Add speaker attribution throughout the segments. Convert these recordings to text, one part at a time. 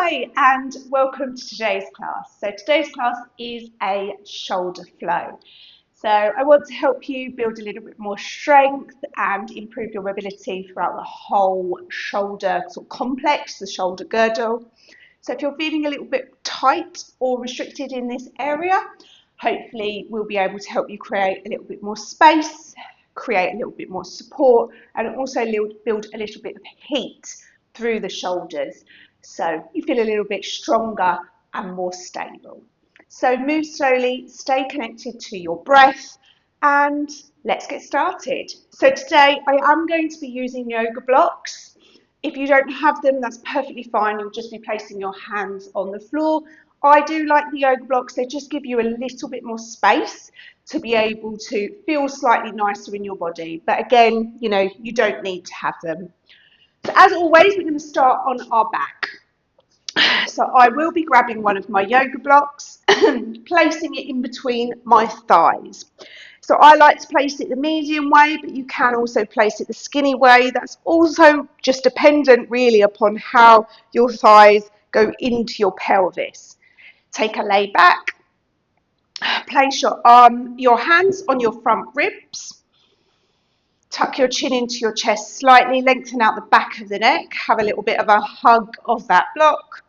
Speaker 1: Hi and welcome to today's class. So today's class is a shoulder flow. So I want to help you build a little bit more strength and improve your mobility throughout the whole shoulder sort of complex, the shoulder girdle. So if you're feeling a little bit tight or restricted in this area, hopefully we'll be able to help you create a little bit more space, create a little bit more support, and also build a little bit of heat through the shoulders, so you feel a little bit stronger and more stable. So move slowly, stay connected to your breath, and let's get started. So today I am going to be using yoga blocks. If you don't have them, that's perfectly fine. You'll just be placing your hands on the floor. I do like the yoga blocks. They just give you a little bit more space to be able to feel slightly nicer in your body. But again, you don't need to have them. So as always, we're going to start on our back. So I will be grabbing one of my yoga blocks and placing it in between my thighs. So I like to place it the medium way, but you can also place it the skinny way. That's also just dependent really upon how your thighs go into your pelvis. Take a lay back, place your hands on your front ribs. Tuck your chin into your chest slightly, lengthen out the back of the neck, have a little bit of a hug of that block.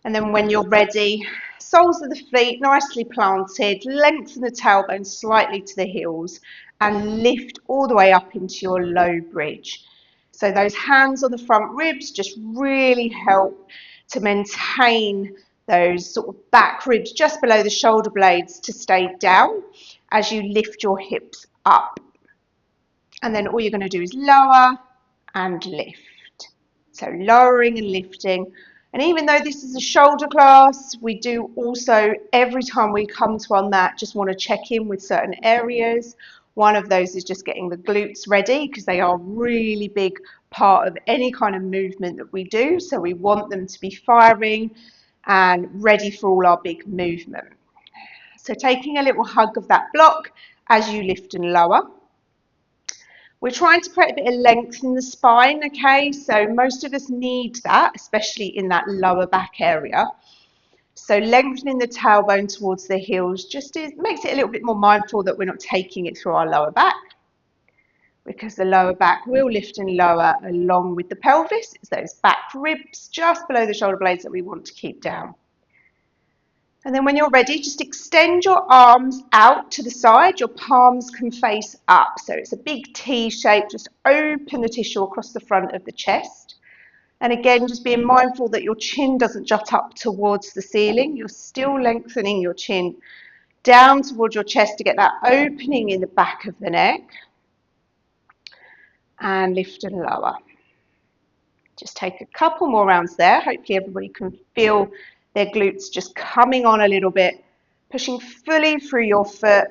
Speaker 1: And then when you're ready, soles of the feet nicely planted, lengthen the tailbone slightly to the heels and lift all the way up into your low bridge. So those hands on the front ribs just really help to maintain those sort of back ribs just below the shoulder blades to stay down as you lift your hips up. And then all you're going to do is lower and lift. So lowering and lifting. And even though this is a shoulder class, we do also, every time we come to our mat, just want to check in with certain areas. One of those is just getting the glutes ready, because they are a really big part of any kind of movement that we do. So we want them to be firing and ready for all our big movement. So taking a little hug of that block as you lift and lower. We're trying to create a bit of length in the spine, okay? So most of us need that, especially in that lower back area. So lengthening the tailbone towards the heels just makes it a little bit more mindful that we're not taking it through our lower back, because the lower back will lift and lower along with the pelvis. It's those back ribs just below the shoulder blades that we want to keep down. And then when you're ready, just extend your arms out to the side. Your palms can face up. So it's a big T shape. Just open the tissue across the front of the chest. And again, just being mindful that your chin doesn't jut up towards the ceiling. You're still lengthening your chin down towards your chest to get that opening in the back of the neck. And lift and lower. Just take a couple more rounds there. Hopefully everybody can feel their glutes just coming on a little bit, pushing fully through your foot.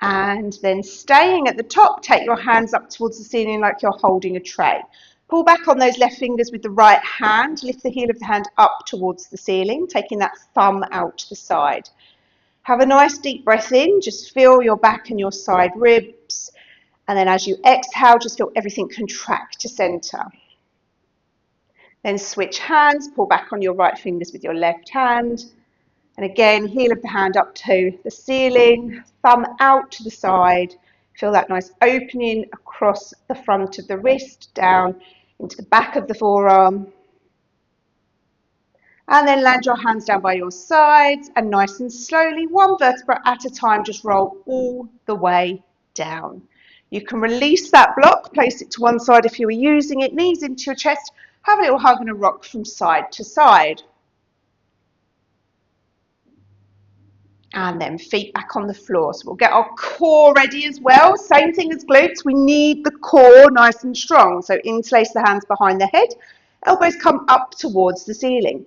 Speaker 1: And then staying at the top, take your hands up towards the ceiling like you're holding a tray. Pull back on those left fingers with the right hand. Lift the heel of the hand up towards the ceiling, taking that thumb out to the side. Have a nice deep breath in. Just feel your back and your side ribs. And then as you exhale, just feel everything contract to center. Then switch hands, pull back on your right fingers with your left hand. And again, heel of the hand up to the ceiling, thumb out to the side. Feel that nice opening across the front of the wrist, down into the back of the forearm. And then land your hands down by your sides and nice and slowly, one vertebra at a time, just roll all the way down. You can release that block, place it to one side if you were using it, knees into your chest, have a little hug and a rock from side to side. And then feet back on the floor. So we'll get our core ready as well. Same thing as glutes. We need the core nice and strong. So interlace the hands behind the head. Elbows come up towards the ceiling.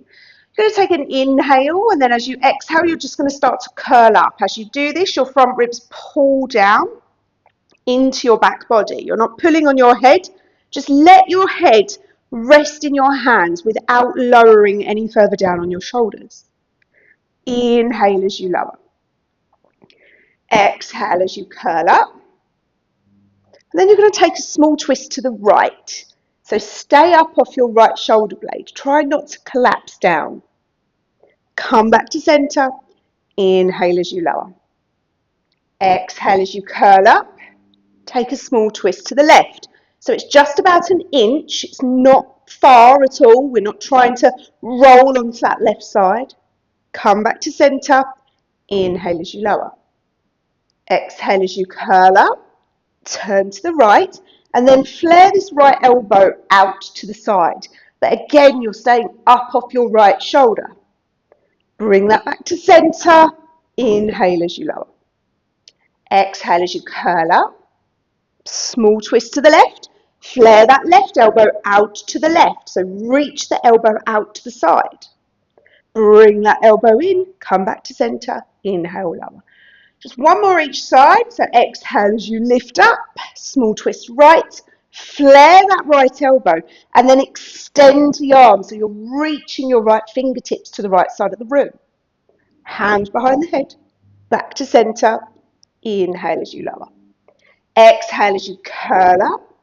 Speaker 1: You're going to take an inhale, and then as you exhale, you're just going to start to curl up. As you do this, your front ribs pull down into your back body. You're not pulling on your head. Just let your head rest in your hands without lowering any further down on your shoulders. Inhale as you lower. Exhale as you curl up. And then you're going to take a small twist to the right. So stay up off your right shoulder blade. Try not to collapse down. Come back to center. Inhale as you lower. Exhale as you curl up. Take a small twist to the left. So it's just about an inch. It's not far at all. We're not trying to roll onto that left side. Come back to center. Inhale as you lower. Exhale as you curl up. Turn to the right. And then flare this right elbow out to the side. But again, you're staying up off your right shoulder. Bring that back to center. Inhale as you lower. Exhale as you curl up. Small twist to the left. Flare that left elbow out to the left. So reach the elbow out to the side. Bring that elbow in. Come back to center. Inhale, lower. Just one more each side. So exhale as you lift up. Small twist right. Flare that right elbow. And then extend the arm. So you're reaching your right fingertips to the right side of the room. Hand behind the head. Back to center. Inhale as you lower. Exhale as you curl up.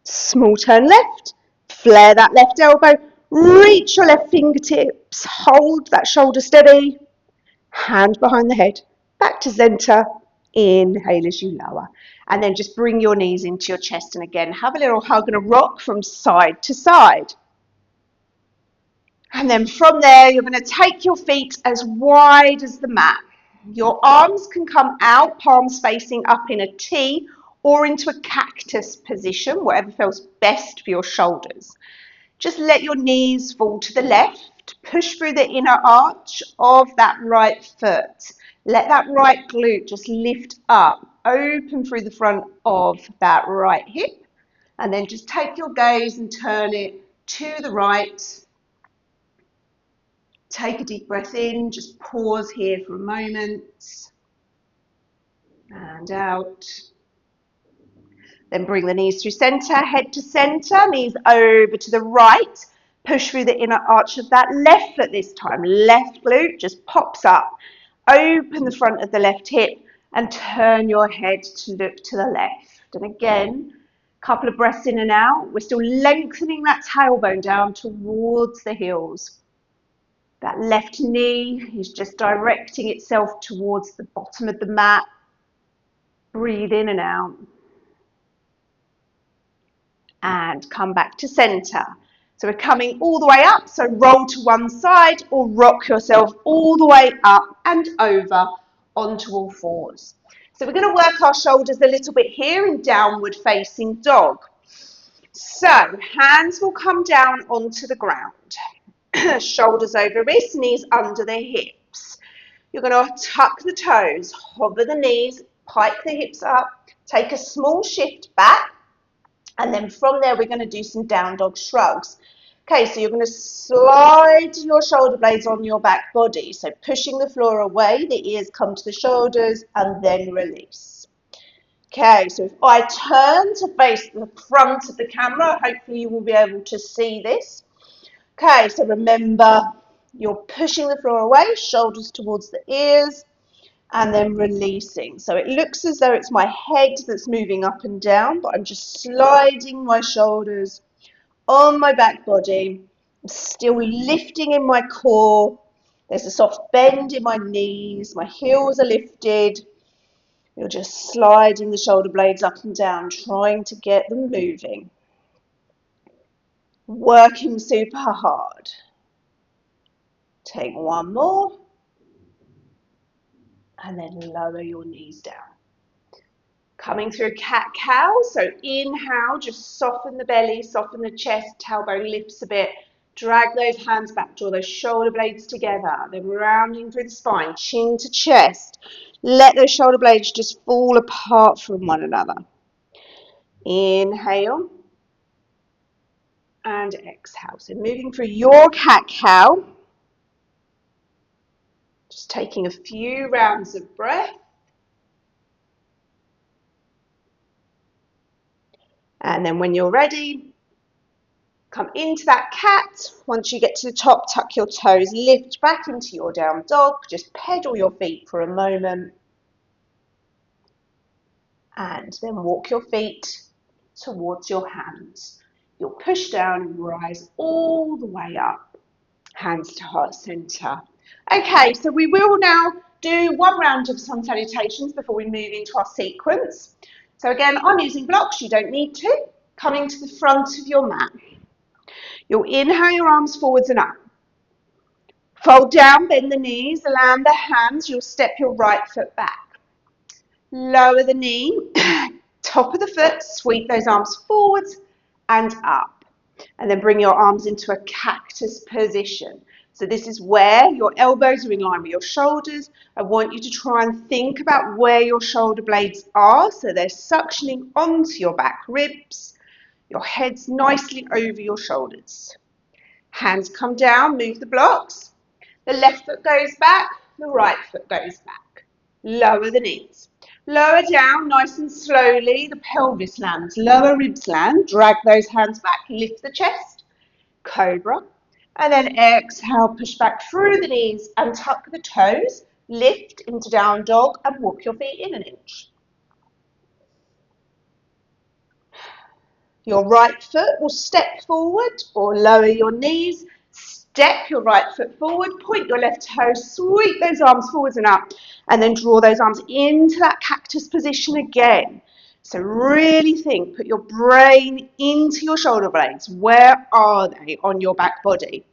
Speaker 1: Small turn left. Flare that left elbow. Reach your left fingertips. Hold that shoulder steady. Hand behind the head. Back to center. Inhale as you lower. And then just bring your knees into your chest. And again, have a little hug and a rock from side to side. And then from there, you're going to take your feet as wide as the mat. Your arms can come out, palms facing up in a T or into a cactus position, whatever feels best for your shoulders. Just let your knees fall to the left. Push through the inner arch of that right foot. Let that right glute just lift up, open through the front of that right hip. And then just take your gaze and turn it to the right. Take a deep breath in, just pause here for a moment, and out. Then bring the knees through center, head to center, knees over to the right. Push through the inner arch of that left foot this time. Left glute just pops up. Open the front of the left hip and turn your head to look to the left. And again, a couple of breaths in and out. We're still lengthening that tailbone down towards the heels. That left knee is just directing itself towards the bottom of the mat. Breathe in and out. And come back to center. So we're coming all the way up, so roll to one side or rock yourself all the way up and over onto all fours. So we're going to work our shoulders a little bit here in downward facing dog. So hands will come down onto the ground. Shoulders over wrists, knees under the hips. You're going to tuck the toes, hover the knees, pike the hips up, take a small shift back, and then from there we're going to do some down dog shrugs. Okay, so you're going to slide your shoulder blades on your back body. So pushing the floor away, the ears come to the shoulders, and then release. Okay, so if I turn to face the front of the camera, hopefully you will be able to see this. Okay, so remember, you're pushing the floor away, shoulders towards the ears, and then releasing. So it looks as though it's my head that's moving up and down, but I'm just sliding my shoulders on my back body. I'm still lifting in my core. There's a soft bend in my knees. My heels are lifted. You're just sliding the shoulder blades up and down, trying to get them moving. Working super hard. Take one more. And then lower your knees down. Coming through cat-cow, so inhale, just soften the belly, soften the chest, tailbone lifts a bit. Drag those hands back, draw those shoulder blades together. Then rounding through the spine, chin to chest. Let those shoulder blades just fall apart from one another. Inhale and exhale. So moving through your cat-cow, just taking a few rounds of breath. And then when you're ready, come into that cat. Once you get to the top, tuck your toes, lift back into your down dog. Just pedal your feet for a moment. And then walk your feet towards your hands. You'll push down and rise all the way up. Hands to heart center. Okay, so we will now do one round of sun salutations before we move into our sequence. So again, I'm using blocks, you don't need to. Coming to the front of your mat. You'll inhale your arms forwards and up. Fold down, bend the knees, land the hands, you'll step your right foot back. Lower the knee, top of the foot, sweep those arms forwards and up. And then bring your arms into a cactus position. So this is where your elbows are in line with your shoulders. I want you to try and think about where your shoulder blades are. So they're suctioning onto your back ribs. Your head's nicely over your shoulders. Hands come down, move the blocks. The left foot goes back, the right foot goes back. Lower the knees. Lower down, nice and slowly, the pelvis lands, lower ribs land, drag those hands back, lift the chest, cobra, and then exhale, push back through the knees and tuck the toes, lift into down dog and walk your feet in an inch. Your right foot will step forward or lower your knees, step your right foot forward, point your left toe, sweep those arms forwards and up, and then draw those arms into that cactus position again. So really think, put your brain into your shoulder blades. Where are they on your back body?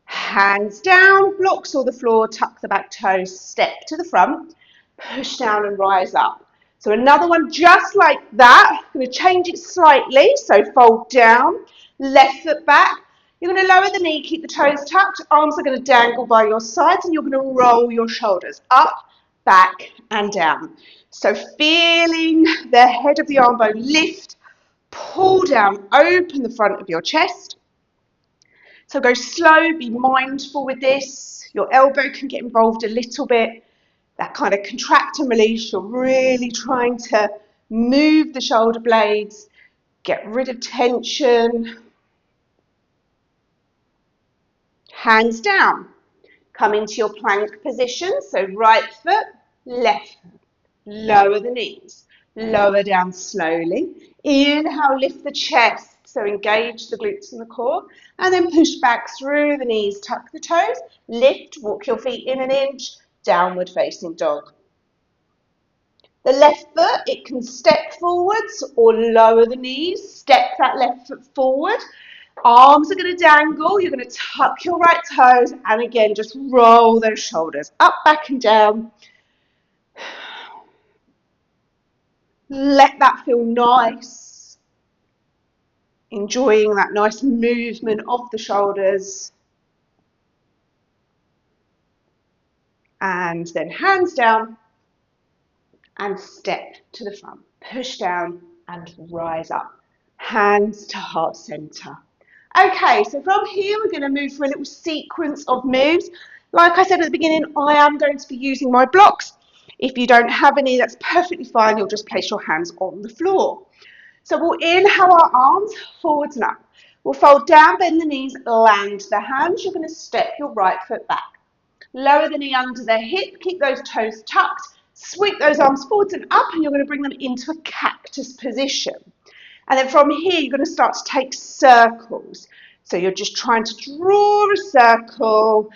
Speaker 1: Hands down, blocks or the floor, tuck the back toes, step to the front, push down and rise up. So another one just like that. I'm going to change it slightly. So fold down, left foot back. You're going to lower the knee, keep the toes tucked. Arms are going to dangle by your sides and you're going to roll your shoulders up, back and down. So feeling the head of the arm bone lift, pull down, open the front of your chest. So go slow, be mindful with this. Your elbow can get involved a little bit. That kind of contract and release, you're really trying to move the shoulder blades, get rid of tension. Hands down. Come into your plank position. So right foot, left foot. Lower the knees. Lower down slowly. Inhale, lift the chest. So engage the glutes and the core. And then push back through the knees, tuck the toes. Lift, walk your feet in an inch. Downward facing dog. The left foot, it can step forwards or lower the knees. Step that left foot forward. Arms are going to dangle. You're going to tuck your right toes. And again, just roll those shoulders up, back and down. Let that feel nice. Enjoying that nice movement of the shoulders. And then hands down and step to the front. Push down and rise up. Hands to heart center. Okay, so from here we're going to move through a little sequence of moves. Like I said at the beginning, I am going to be using my blocks. If you don't have any, that's perfectly fine. You'll just place your hands on the floor. So we'll inhale our arms forwards and up. We'll fold down, bend the knees, land the hands. You're going to step your right foot back. Lower the knee under the hip, keep those toes tucked, sweep those arms forwards and up, and you're going to bring them into a cactus position. And then from here, you're going to start to take circles. So you're just trying to draw a circle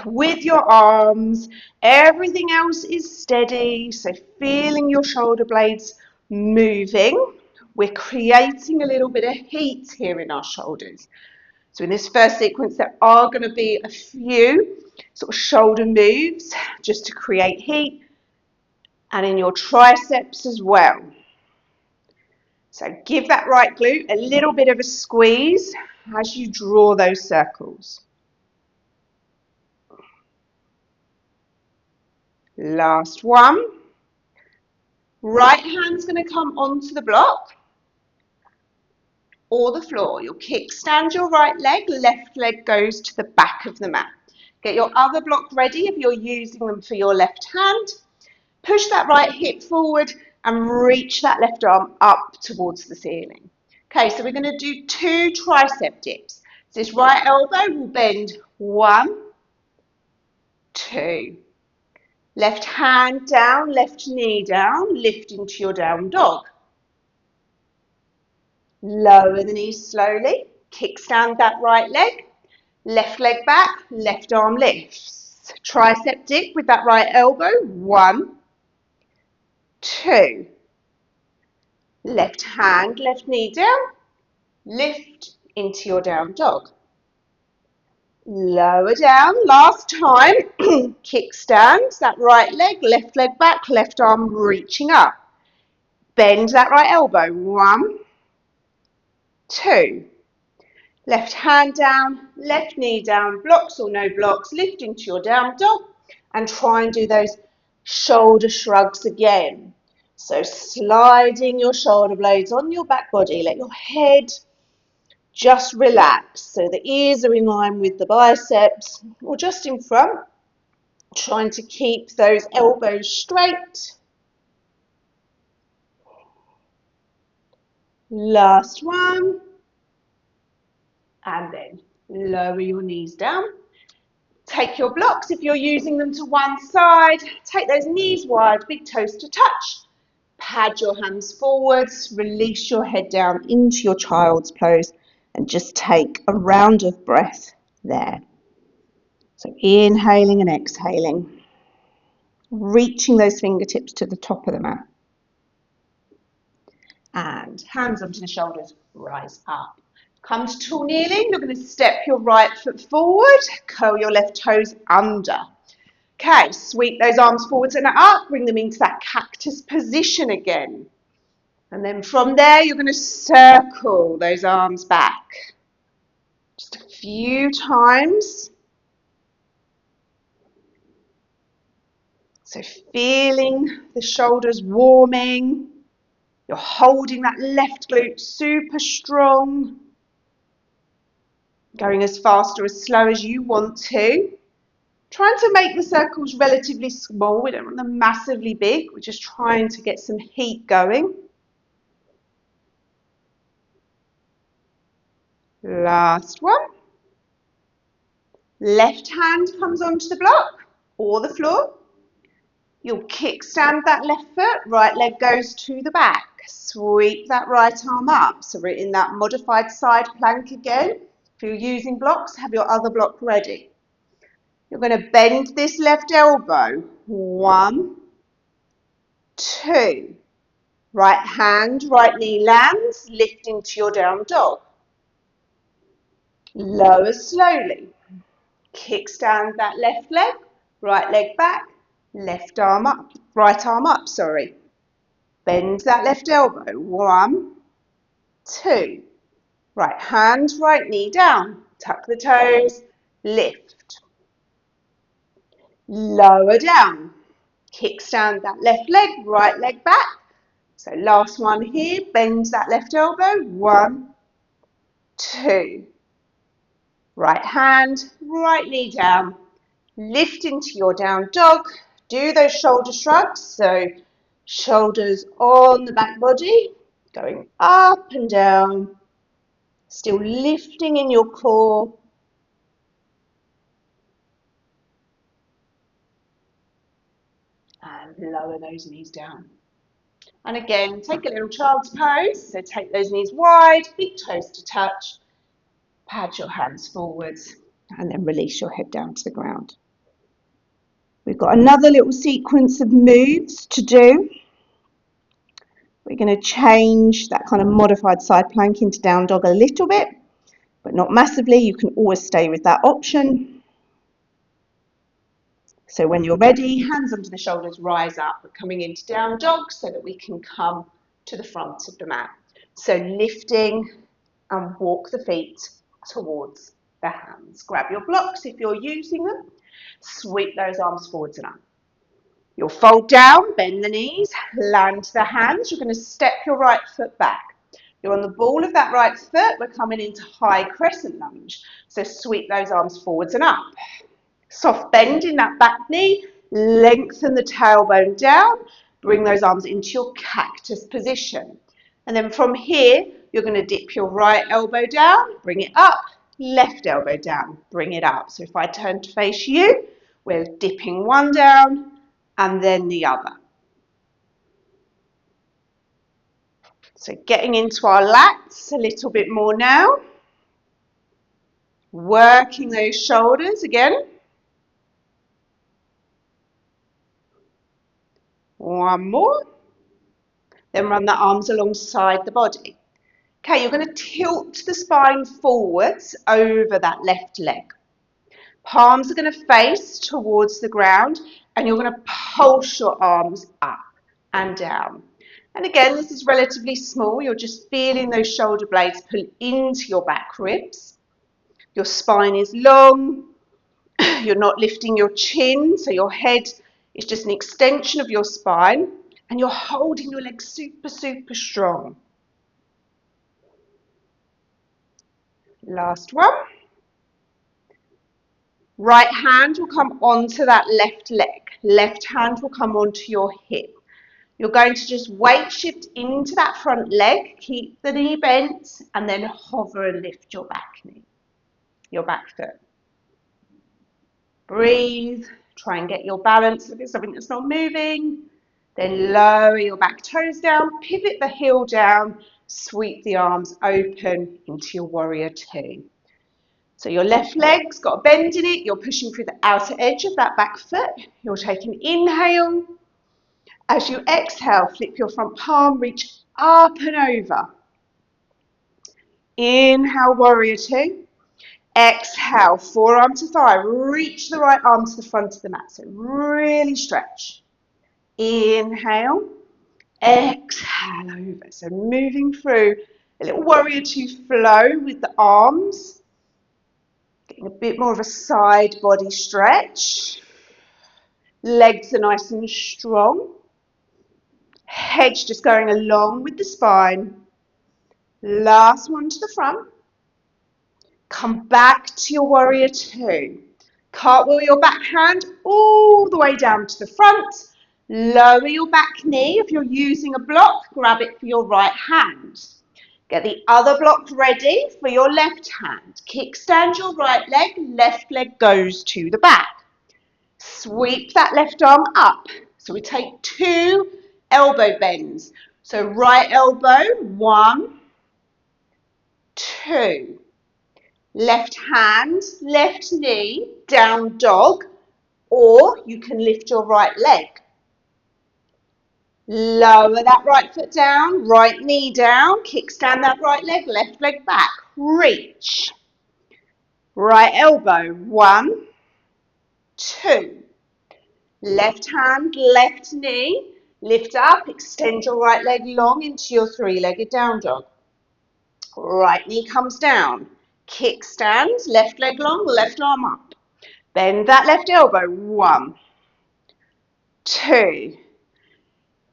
Speaker 1: with your arms. Everything else is steady. So feeling your shoulder blades moving. We're creating a little bit of heat here in our shoulders. So in this first sequence, there are going to be a few sort of shoulder moves just to create heat. And in your triceps as well. So give that right glute a little bit of a squeeze as you draw those circles. Last one. Right hand's going to come onto the block or the floor. You'll kickstand your right leg, left leg goes to the back of the mat. Get your other block ready if you're using them for your left hand. Push that right hip forward and reach that left arm up towards the ceiling. Okay, so we're going to do 2 tricep dips. So this right elbow will bend 1, 2. Left hand down, left knee down, lift into your down dog. Lower the knees slowly. Kickstand that right leg. Left leg back, left arm lifts. Tricep dip with that right elbow. 1, 2. Left hand, left knee down. Lift into your down dog. Lower down, last time. Kickstand, that right leg back, left arm reaching up. Bend that right elbow. 1, 2. Left hand down, left knee down, blocks or no blocks, lift into your down dog, and try and do those shoulder shrugs again. So sliding your shoulder blades on your back body, let your head just relax. So the ears are in line with the biceps or just in front, trying to keep those elbows straight. Last one. And then lower your knees down. Take your blocks, if you're using them, to one side. Take those knees wide, big toes to touch. Pad your hands forwards, release your head down into your child's pose, and just take a round of breath there. So inhaling and exhaling, reaching those fingertips to the top of the mat. And hands onto the shoulders, rise up. Come to tall kneeling, you're going to step your right foot forward, curl your left toes under. Okay, sweep those arms forwards and up, bring them into that cactus position again. And then from there, you're going to circle those arms back. Just a few times. So feeling the shoulders warming. You're holding that left glute super strong. Going as fast or as slow as you want to. Trying to make the circles relatively small. We don't want them massively big. We're just trying to get some heat going. Last one. Left hand comes onto the block or the floor. You'll kickstand that left foot, right leg goes to the back. Sweep that right arm up. So we're in that modified side plank again. If you're using blocks, have your other block ready. You're going to bend this left elbow. 1, 2. Right hand, right knee lands, lift into your down dog. Lower slowly. Kickstand that left leg, right leg back, left arm up, right arm up, sorry. Bend that left elbow. 1, 2. Right hand, right knee down. Tuck the toes, lift. Lower down. Kickstand that left leg, right leg back. So last one here, bend that left elbow. 1, 2. Right hand, right knee down. Lift into your down dog. Do those shoulder shrugs. So shoulders on the back body, going up and down. Still lifting in your core. And lower those knees down. And again, take a little child's pose. So take those knees wide, big toes to touch. Pad your hands forwards and then release your head down to the ground. We've got another little sequence of moves to do. We're going to change that kind of modified side plank into down dog a little bit, but not massively. You can always stay with that option. So when you're ready, hands onto the shoulders, rise up. We're coming into down dog so that we can come to the front of the mat. So lifting and walk the feet towards the hands. Grab your blocks if you're using them. Sweep those arms forwards and up. You'll fold down, bend the knees, land the hands. You're going to step your right foot back. You're on the ball of that right foot. We're coming into high crescent lunge. So sweep those arms forwards and up. Soft bend in that back knee. Lengthen the tailbone down. Bring those arms into your cactus position. And then from here, you're going to dip your right elbow down, bring it up, left elbow down, bring it up. So if I turn to face you, we're dipping one down and then the other. So getting into our lats a little bit more now. Working those shoulders again. One more. Then run the arms alongside the body. Okay, you're going to tilt the spine forwards over that left leg. Palms are going to face towards the ground and you're going to pulse your arms up and down. And again, this is relatively small. You're just feeling those shoulder blades pull into your back ribs. Your spine is long. You're not lifting your chin, so your head is just an extension of your spine. And you're holding your legs super, super strong. Last one. Right hand will come onto that left leg. Left hand will come onto your hip. You're going to just weight shift into that front leg, keep the knee bent, and then hover and lift your back knee, your back foot. Breathe, try and get your balance. If it's something that's not moving, then lower your back toes down, pivot the heel down, sweep the arms open into your warrior two. So your left leg's got a bend in it, you're pushing through the outer edge of that back foot. You'll take an inhale. As you exhale, flip your front palm, reach up and over. Inhale, warrior two. Exhale, forearm to thigh. Reach the right arm to the front of the mat. So really stretch. Inhale. Exhale over. So moving through a little warrior two flow with the arms. Getting a bit more of a side body stretch. Legs are nice and strong. Head just going along with the spine. Last one to the front. Come back to your warrior two. Cartwheel your back hand all the way down to the front. Lower your back knee. If you're using a block, grab it for your right hand. Get the other block ready for your left hand. Kickstand your right leg goes to the back. Sweep that left arm up. So we take two elbow bends. So right elbow, 1, 2. Left hand, left knee, down dog, or you can lift your right leg. Lower that right foot down, right knee down, kickstand that right leg back, reach. Right elbow, 1, 2. Left hand, left knee, lift up, extend your right leg long into your three-legged down dog. Right knee comes down, kickstand, left leg long, left arm up. Bend that left elbow, 1, 2.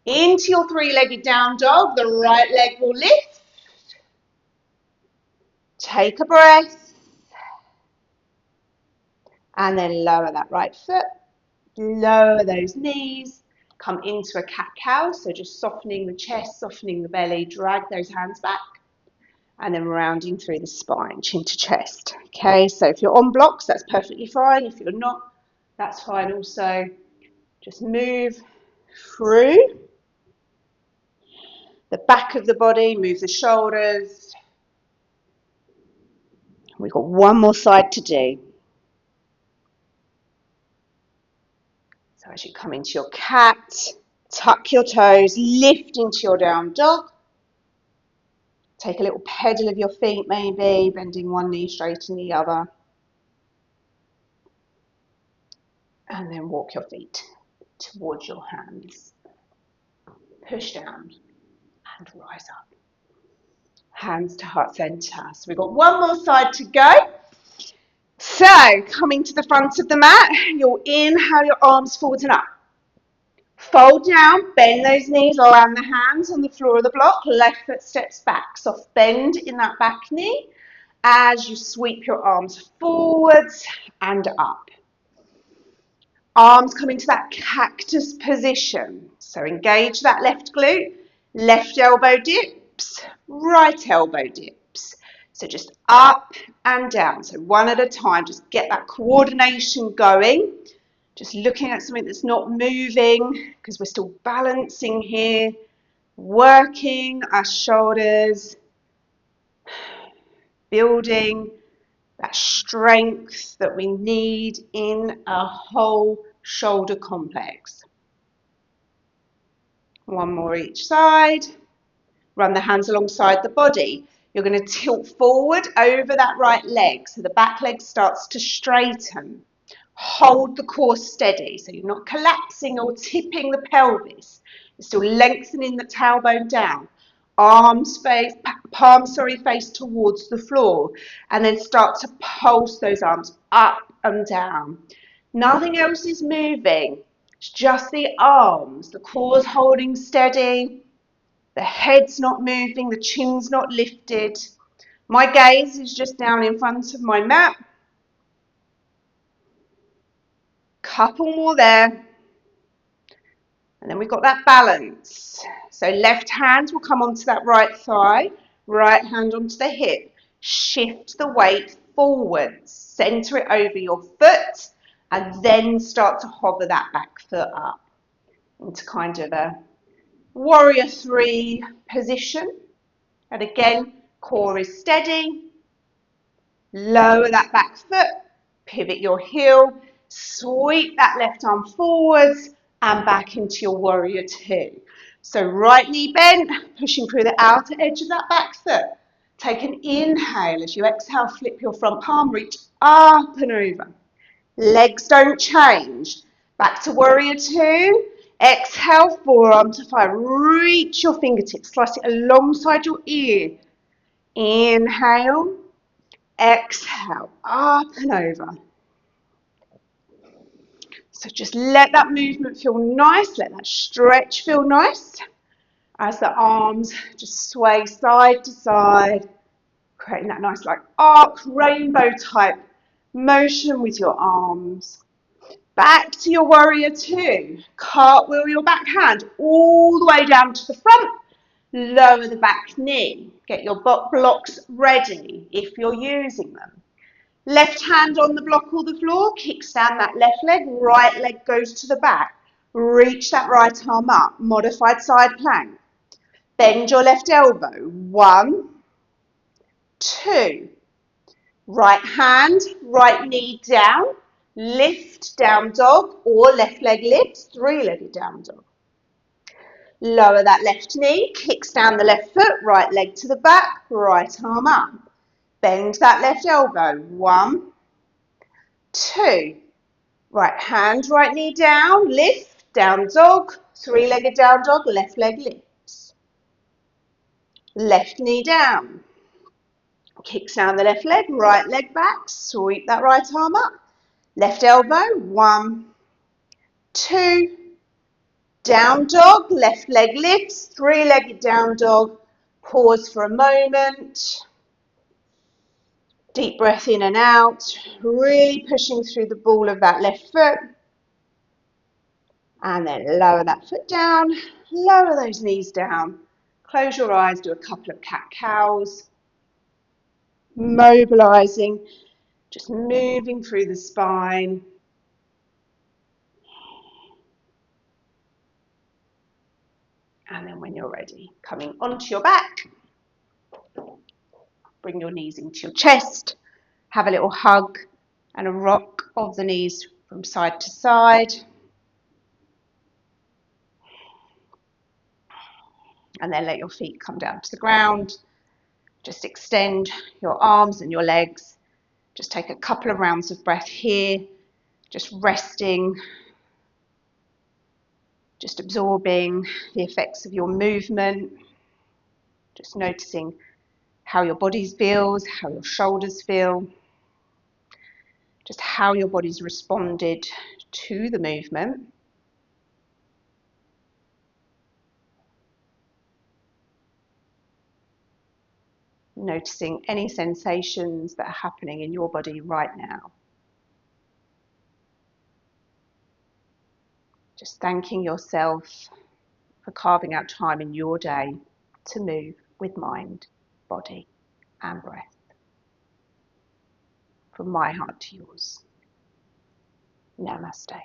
Speaker 1: Into your three-legged down dog, the right leg will lift. Take a breath. And then lower that right foot. Lower those knees. Come into a cat-cow, so just softening the chest, softening the belly. Drag those hands back. And then rounding through the spine, chin to chest. Okay, so if you're on blocks, that's perfectly fine. If you're not, that's fine also. Just move through the back of the body, move the shoulders. We've got one more side to do. So as you come into your cat, tuck your toes, lift into your down dog. Take a little pedal of your feet maybe, bending one knee, straightening the other. And then walk your feet towards your hands. Push down and rise up. Hands to heart center. So we've got one more side to go. So coming to the front of the mat, you'll inhale your arms forwards and up. Fold down, bend those knees, land the hands on the floor of the block, left foot steps back. Soft bend in that back knee as you sweep your arms forwards and up. Arms come into that cactus position. So engage that left glute, left elbow dips, right elbow dips. So just up and down. So one at a time, just get that coordination going. Just looking at something that's not moving because we're still balancing here. working our shoulders, building that strength that we need in our whole shoulder complex. One more each side. Run the hands alongside the body. You're going to tilt forward over that right leg so the back leg starts to straighten. Hold the core steady so you're not collapsing or tipping the pelvis. You're still lengthening the tailbone down. Palms face towards the floor, and then start to pulse those arms up and down. Nothing else is moving. It's just the arms. The core's holding steady. The head's not moving, the chin's not lifted. My gaze is just down in front of my mat. Couple more there. And then we've got that balance. So left hand will come onto that right thigh, right hand onto the hip. Shift the weight forwards, centre it over your foot, and then start to hover that back foot up into kind of a warrior 3 position. And again, core is steady. Lower that back foot, pivot your heel, sweep that left arm forwards and back into your warrior 2. So right knee bent, pushing through the outer edge of that back foot. Take an inhale. As you exhale, flip your front palm, reach up and over. Legs don't change. Back to warrior 2. Exhale, forearm to fire. Reach your fingertips, slice it alongside your ear. Inhale, exhale, up and over. So just let that movement feel nice, let that stretch feel nice as the arms just sway side to side, creating that nice like arc, rainbow type motion with your arms. Back to your warrior 2. Cartwheel your back hand all the way down to the front. Lower the back knee. Get your blocks ready if you're using them. Left hand on the block or the floor, kickstand that left leg, right leg goes to the back. Reach that right arm up, modified side plank. Bend your left elbow, 1, 2. Right hand, right knee down, lift down dog or left leg lifts, 3-legged down dog. Lower that left knee, kickstand the left foot, right leg to the back, right arm up. Bend that left elbow, 1, 2. Right hand, right knee down, lift, down dog, 3-legged down dog, left leg lifts. Left knee down. Kicks down the left leg, right leg back, sweep that right arm up. Left elbow, 1, 2. Down dog, left leg lifts, 3-legged down dog. Pause for a moment. Deep breath in and out, really pushing through the ball of that left foot. And then lower that foot down, lower those knees down. Close your eyes, do a couple of cat-cows. Mobilising, just moving through the spine. And then when you're ready, coming onto your back. Bring your knees into your chest. Have a little hug and a rock of the knees from side to side. And then let your feet come down to the ground. Just extend your arms and your legs. Just take a couple of rounds of breath here. Just resting. Just absorbing the effects of your movement. Just noticing how your body feels, how your shoulders feel. Just how your body's responded to the movement. Noticing any sensations that are happening in your body right now. Just thanking yourself for carving out time in your day to move with mind, body and breath. From my heart to yours. Namaste.